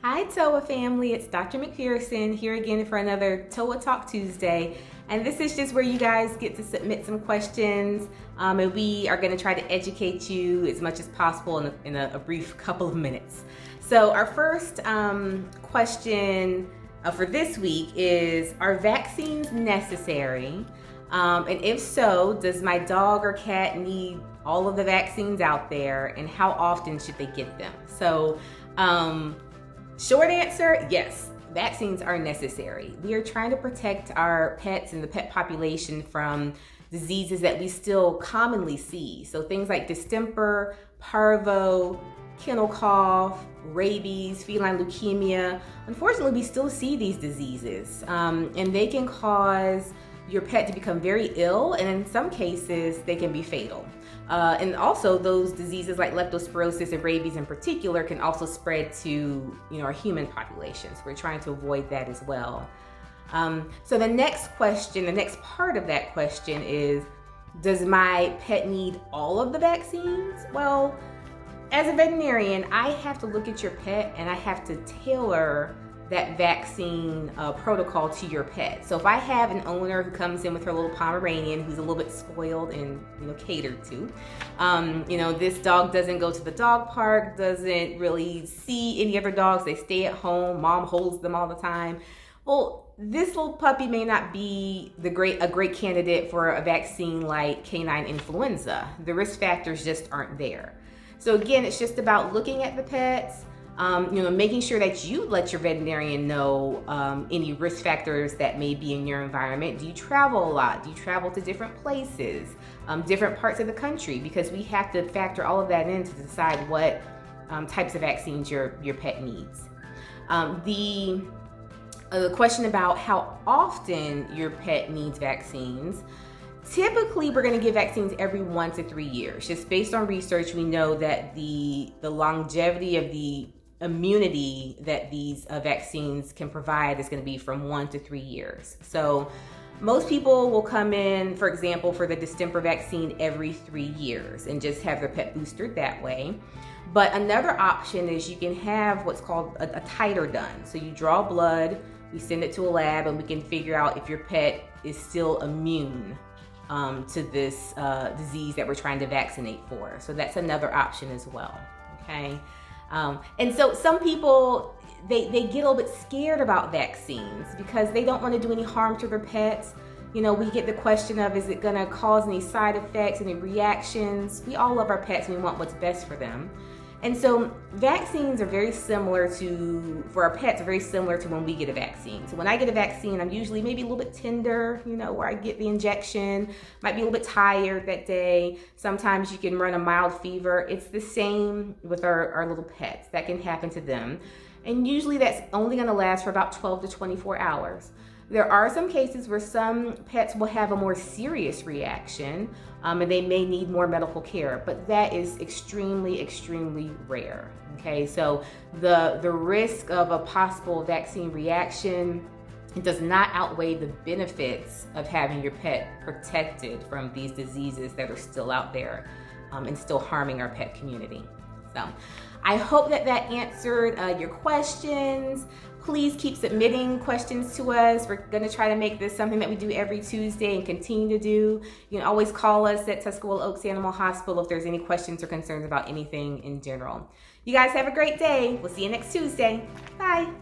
Hi TOAH family, it's Dr. McPherson here again for another TOAH Talk Tuesday. And this is just where you guys get to submit some questions and we are going to try to educate you as much as possible in a brief couple of minutes. So our first question for this week is, are vaccines necessary? And if so, does my dog or cat need all of the vaccines out there, and how often should they get them? So short answer, yes, vaccines are necessary. We are trying to protect our pets and the pet population from diseases that we still commonly see. So things like distemper, parvo, kennel cough, rabies, feline leukemia. Unfortunately, we still see these diseases, and they can cause your pet to become very ill, and in some cases, they can be fatal. And also those diseases like leptospirosis and rabies in particular can also spread to our human populations. We're trying to avoid that as well. So the next part of that question is, does my pet need all of the vaccines? Well, as a veterinarian, I have to look at your pet and I have to tailor that vaccine protocol to your pet. So if I have an owner who comes in with her little Pomeranian who's a little bit spoiled and catered to, this dog doesn't go to the dog park, doesn't really see any other dogs, they stay at home, mom holds them all the time. Well, this little puppy may not be a great candidate for a vaccine like canine influenza. The risk factors just aren't there. So again, it's just about looking at the pets, making sure that you let your veterinarian know any risk factors that may be in your environment. Do you travel a lot? Do you travel to different places, different parts of the country? Because we have to factor all of that in to decide what types of vaccines your pet needs. The question about how often your pet needs vaccines. Typically, we're going to give vaccines every 1 to 3 years. Just based on research, we know that the longevity of the immunity that these vaccines can provide is going to be from 1 to 3 years. So most people will come in, for example, for the distemper vaccine every 3 years and just have their pet boosted that way. But another option is you can have what's called a titer done. So you draw blood, we send it to a lab, and we can figure out if your pet is still immune to this disease that we're trying to vaccinate for. So that's another option as well, okay? And so some people, they get a little bit scared about vaccines because they don't want to do any harm to their pets. We get the question of, is it going to cause any side effects, any reactions? We all love our pets and we want what's best for them. And so vaccines are very similar for our pets, very similar to when we get a vaccine. So when I get a vaccine, I'm usually maybe a little bit tender, where I get the injection, might be a little bit tired that day. Sometimes you can run a mild fever. It's the same with our little pets. That can happen to them. And usually that's only going to last for about 12 to 24 hours. There are some cases where some pets will have a more serious reaction and they may need more medical care, but that is extremely, extremely rare. Okay, so the risk of a possible vaccine reaction, it does not outweigh the benefits of having your pet protected from these diseases that are still out there and still harming our pet community. So I hope that answered your questions. Please keep submitting questions to us. We're going to try to make this something that we do every Tuesday and continue to do. You can always call us at Tuscarora Oaks Animal Hospital if there's any questions or concerns about anything in general. You guys have a great day. We'll see you next Tuesday. Bye.